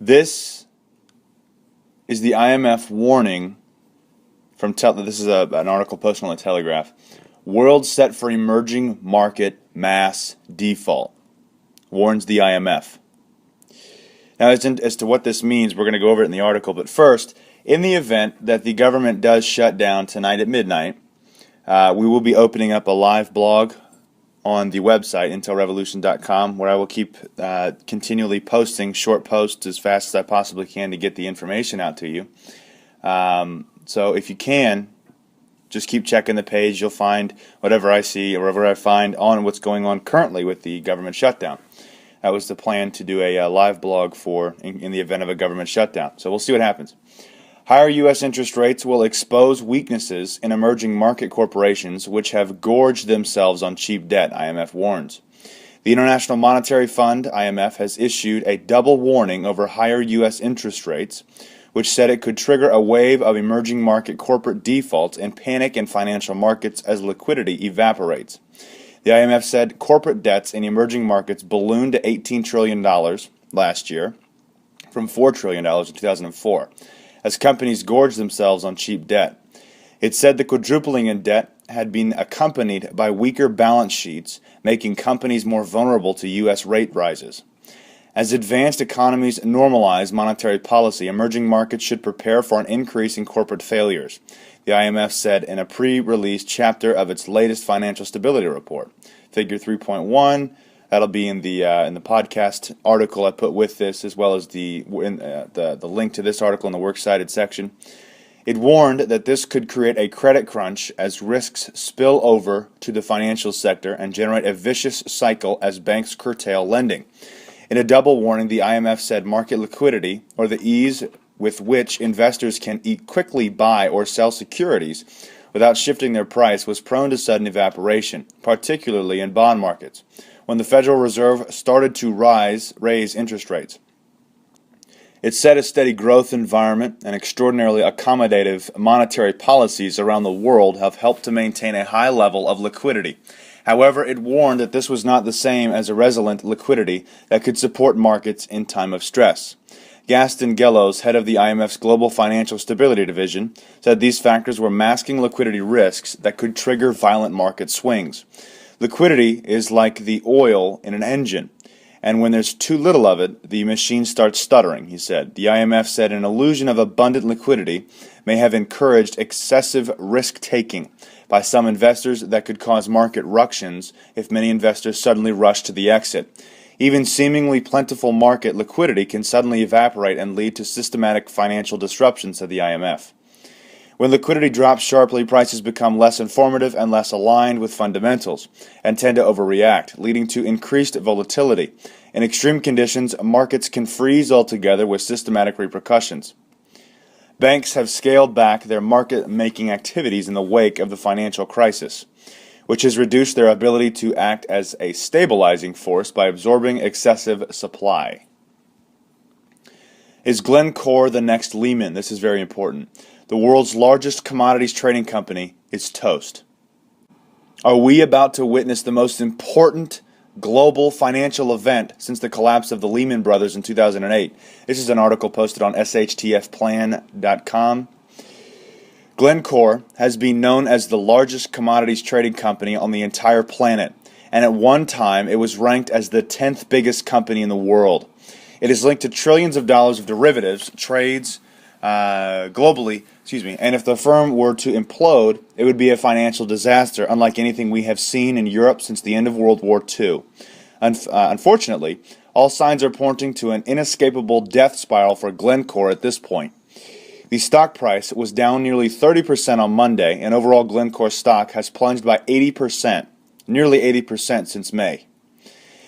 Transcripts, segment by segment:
This is the IMF warning from this is an article posted on the Telegraph. World set for emerging market mass default, warns the IMF. Now, as to what this means, we're going to go over it in the article. But first, in the event that the government does shut down tonight at midnight, we will be opening up a live blog on the website, intelrevolution.com, where I will keep continually posting short posts as fast as I possibly can to get the information out to you. So if you can, just keep checking the page. You'll find whatever I see or whatever I find on what's going on currently with the government shutdown. That was the plan, to do a live blog in the event of a government shutdown. So we'll see what happens. Higher U.S. interest rates will expose weaknesses in emerging market corporations which have gorged themselves on cheap debt, IMF warns. The International Monetary Fund, IMF, has issued a double warning over higher U.S. interest rates, which said it could trigger a wave of emerging market corporate defaults and panic in financial markets as liquidity evaporates. The IMF said corporate debts in emerging markets ballooned to $18 trillion last year, from $4 trillion in 2004, as companies gorged themselves on cheap debt. It said the quadrupling in debt had been accompanied by weaker balance sheets, making companies more vulnerable to U.S. rate rises. As advanced economies normalize monetary policy, emerging markets should prepare for an increase in corporate failures, the IMF said in a pre-release chapter of its latest financial stability report. Figure 3.1, that'll be in the podcast article I put with this, as well as the link to this article in the Works Cited section. It warned that this could create a credit crunch as risks spill over to the financial sector and generate a vicious cycle as banks curtail lending. In a double warning, the IMF said market liquidity, or the ease with which investors can quickly buy or sell securities without shifting their price, was prone to sudden evaporation, particularly in bond markets, when the Federal Reserve started to raise interest rates. It said a steady growth environment and extraordinarily accommodative monetary policies around the world have helped to maintain a high level of liquidity. However, it warned that this was not the same as a resilient liquidity that could support markets in time of stress. Gaston Gellos, head of the IMF's Global Financial Stability Division, said these factors were masking liquidity risks that could trigger violent market swings. Liquidity is like the oil in an engine, and when there's too little of it, the machine starts stuttering, he said. The IMF said an illusion of abundant liquidity may have encouraged excessive risk-taking by some investors that could cause market ructions if many investors suddenly rush to the exit. Even seemingly plentiful market liquidity can suddenly evaporate and lead to systematic financial disruption, said the IMF. When liquidity drops sharply, prices become less informative and less aligned with fundamentals and tend to overreact, leading to increased volatility. In extreme conditions, markets can freeze altogether with systematic repercussions. Banks have scaled back their market-making activities in the wake of the financial crisis, which has reduced their ability to act as a stabilizing force by absorbing excessive supply. Is Glencore the next Lehman? This is very important. The world's largest commodities trading company is toast. Are we about to witness the most important global financial event since the collapse of the Lehman Brothers in 2008? This is an article posted on shtfplan.com. Glencore has been known as the largest commodities trading company on the entire planet, and at one time it was ranked as the 10th biggest company in the world. It is linked to trillions of dollars of derivatives trades globally, and if the firm were to implode, it would be a financial disaster, unlike anything we have seen in Europe since the end of World War II. Unfortunately, all signs are pointing to an inescapable death spiral for Glencore at this point. The stock price was down nearly 30% on Monday, and overall Glencore stock has plunged by 80%, nearly 80% since May.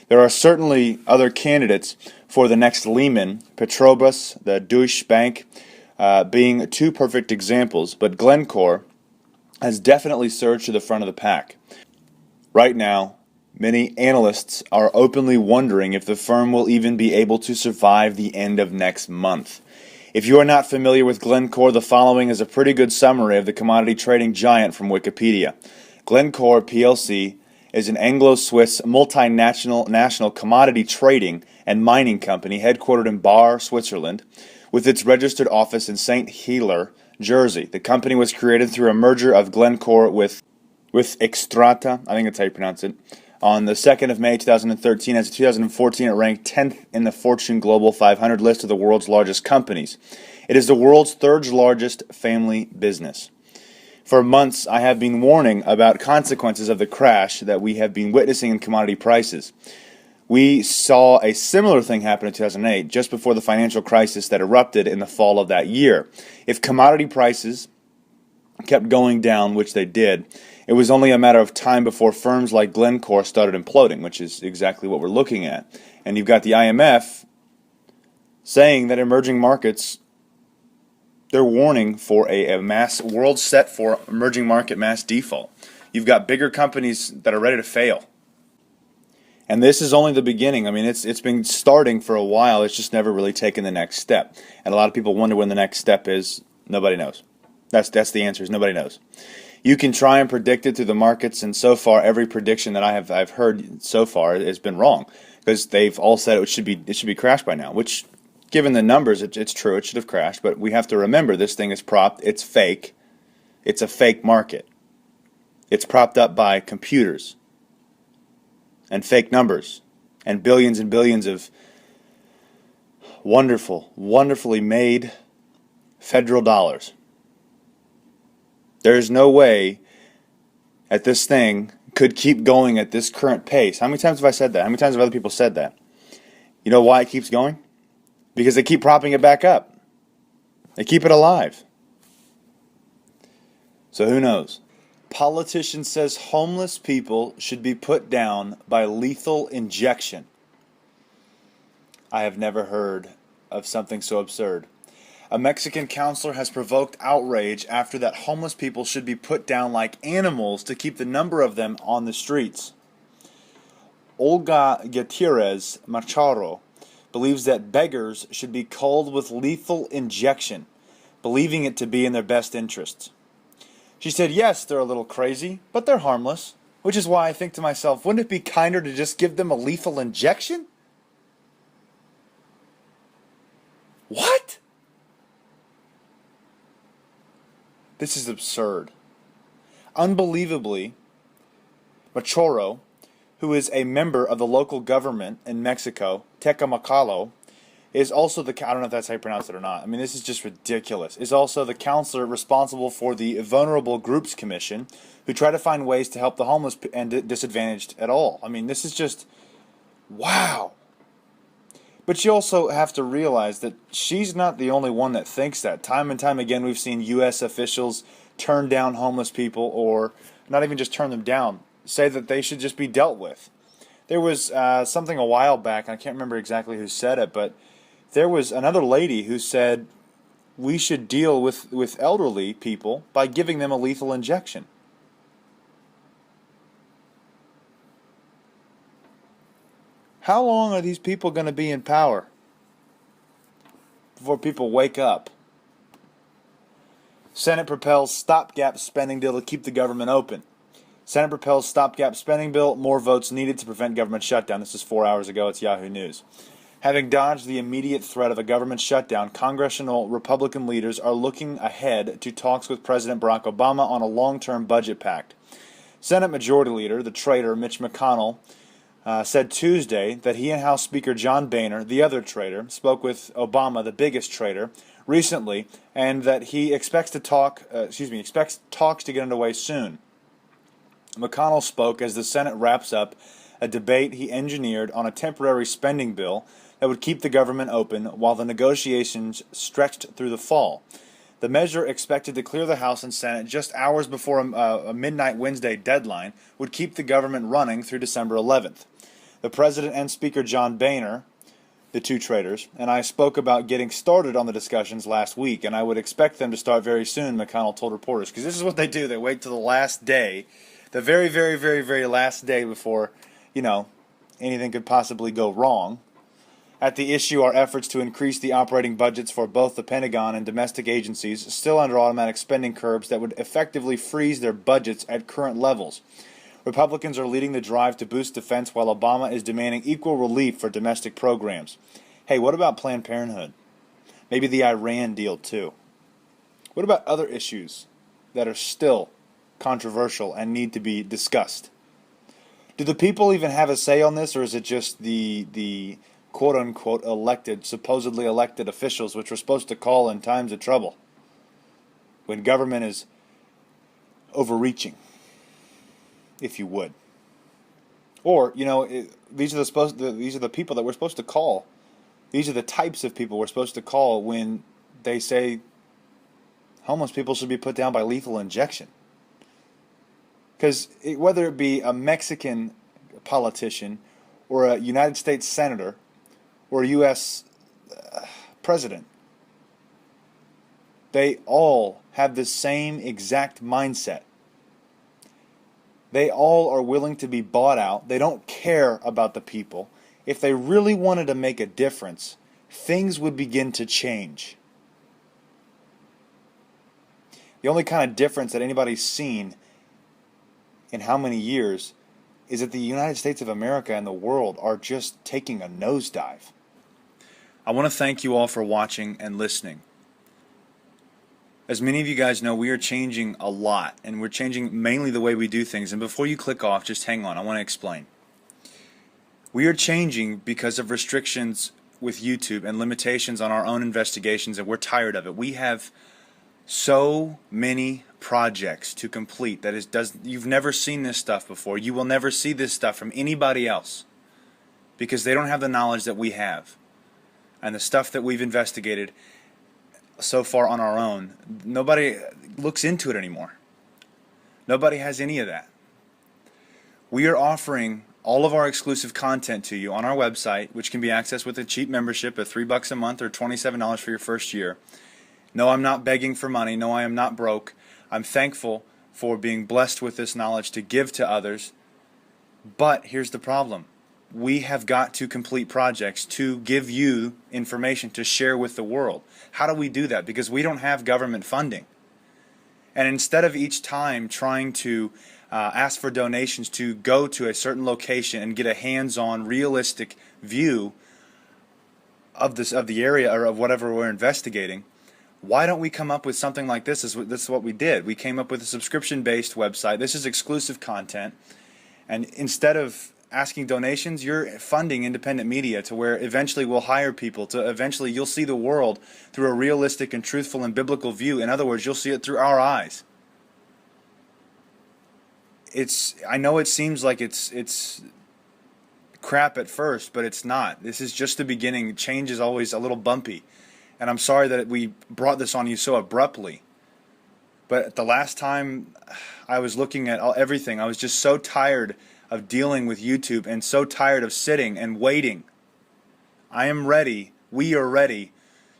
There are certainly other candidates for the next Lehman, Petrobras, the Deutsche Bank, being two perfect examples, but Glencore has definitely surged to the front of the pack. Right now, many analysts are openly wondering if the firm will even be able to survive the end of next month. If you are not familiar with Glencore, the following is a pretty good summary of the commodity trading giant from Wikipedia. Glencore plc is an Anglo-Swiss multinational commodity trading and mining company headquartered in Bar, Switzerland, with its registered office in St. Helier, Jersey. The company was created through a merger of Glencore with Xstrata, I think that's how you pronounce it, on the 2nd of May 2013. As of 2014, it ranked 10th in the Fortune Global 500 list of the world's largest companies. It is the world's third largest family business. For months, I have been warning about consequences of the crash that we have been witnessing in commodity prices. We saw a similar thing happen in 2008, just before the financial crisis that erupted in the fall of that year. If commodity prices kept going down, which they did, it was only a matter of time before firms like Glencore started imploding, which is exactly what we're looking at. And you've got the IMF saying that emerging markets, they're warning for a mass world set for emerging market mass default. You've got bigger companies that are ready to fail. And this is only the beginning. I mean, it's been starting for a while. It's just never really taken the next step. And a lot of people wonder when the next step is. Nobody knows. That's the answer, is nobody knows. You can try and predict it through the markets, and so far every prediction that I've heard so far has been wrong, because they've all said it should be crashed by now, which, given the numbers, it's true, it should have crashed. But we have to remember, this thing is propped, it's fake. It's a fake market. It's propped up by computers and fake numbers and billions of wonderfully made federal dollars. There's no way that this thing could keep going at this current pace. How many times have I said that? How many times have other people said that? You know why it keeps going? Because they keep propping it back up. They keep it alive. So who knows? Politician says homeless people should be put down by lethal injection. I have never heard of something so absurd. A Mexican counselor has provoked outrage after that homeless people should be put down like animals to keep the number of them on the streets. Olga Gutierrez Machado believes that beggars should be culled with lethal injection, believing it to be in their best interests. She said, yes, they're a little crazy, but they're harmless, which is why I think to myself, wouldn't it be kinder to just give them a lethal injection? What? This is absurd. Unbelievably, Machoro, who is a member of the local government in Mexico, Tecamacalo, is also I don't know if that's how you pronounce it or not. I mean, this is just ridiculous. Is also the counselor responsible for the Vulnerable Groups Commission, who try to find ways to help the homeless and disadvantaged at all. I mean, this is just, wow. But you also have to realize that she's not the only one that thinks that. Time and time again, we've seen U.S. officials turn down homeless people, or not even just turn them down, say that they should just be dealt with. There was something a while back, and I can't remember exactly who said it, but there was another lady who said we should deal with elderly people by giving them a lethal injection. How long are these people going to be in power before people wake up? Senate propels stopgap spending bill to keep the government open. Senate propels stopgap spending bill, more votes needed to prevent government shutdown. This is 4 hours ago. It's Yahoo News. Having dodged the immediate threat of a government shutdown, congressional Republican leaders are looking ahead to talks with President Barack Obama on a long-term budget pact. Senate Majority Leader, the traitor Mitch McConnell, said Tuesday that he and House Speaker John Boehner, the other traitor, spoke with Obama, the biggest traitor, recently, and that he expects talks to get underway soon. McConnell spoke as the Senate wraps up a debate he engineered on a temporary spending bill that would keep the government open while the negotiations stretched through the fall. The measure, expected to clear the House and Senate just hours before a midnight Wednesday deadline, would keep the government running through December 11th. The President and Speaker John Boehner, the two traitors, and I spoke about getting started on the discussions last week, and I would expect them to start very soon, McConnell told reporters, because this is what they do. They wait till the last day, the very, very, very, very last day before, anything could possibly go wrong. At the issue are efforts to increase the operating budgets for both the Pentagon and domestic agencies still under automatic spending curbs that would effectively freeze their budgets at current levels. Republicans are leading the drive to boost defense while Obama is demanding equal relief for domestic programs. Hey, what about Planned Parenthood? Maybe the Iran deal too. What about other issues that are still controversial and need to be discussed? Do the people even have a say on this, or is it just the quote-unquote elected, supposedly elected officials, which we're supposed to call in times of trouble, when government is overreaching, if you would? Or, these are the people that we're supposed to call. These are the types of people we're supposed to call when they say homeless people should be put down by lethal injection. Because whether it be a Mexican politician or a United States senator or a U.S. president, they all have the same exact mindset. They all are willing to be bought out. They don't care about the people. If they really wanted to make a difference, things would begin to change. The only kind of difference that anybody's seen in how many years is that the United States of America and the world are just taking a nosedive. I want to thank you all for watching and listening. As many of you guys know, we are changing a lot, and we're changing mainly the way we do things. And before you click off, just hang on, I want to explain. We are changing because of restrictions with YouTube and limitations on our own investigations, and we're tired of it. We have so many projects to complete you've never seen this stuff before. You will never see this stuff from anybody else because they don't have the knowledge that we have. And the stuff that we've investigated so far on our own, nobody looks into it anymore. Nobody has any of that. We are offering all of our exclusive content to you on our website, which can be accessed with a cheap membership of $3 a month or $27 for your first year. No, I'm not begging for money. No, I am not broke. I'm thankful for being blessed with this knowledge to give to others. But here's the problem. We have got to complete projects to give you information to share with the world. How do we do that? Because we don't have government funding. And instead of each time trying to ask for donations to go to a certain location and get a hands-on, realistic view of the area or of whatever we're investigating, why don't we come up with something like this? This is what we did. We came up with a subscription-based website. This is exclusive content. And instead of asking donations, you're funding independent media to where eventually we'll hire people to eventually you'll see the world through a realistic and truthful and biblical view. In other words, you'll see it through our eyes. I know it seems like it's crap at first, but it's not. This is just the beginning. Change is always a little bumpy. And I'm sorry that we brought this on you so abruptly. But the last time I was looking at everything, I was just so tired of dealing with YouTube and so tired of sitting and waiting. I am ready, we are ready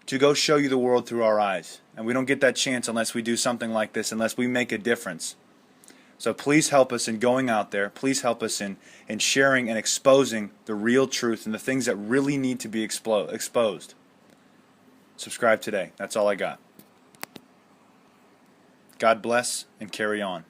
to go show you the world through our eyes. And we don't get that chance unless we do something like this, unless we make a difference. So please help us in going out there. Please help us in sharing and exposing the real truth and the things that really need to be exposed. Subscribe today. That's all I got. God bless and carry on.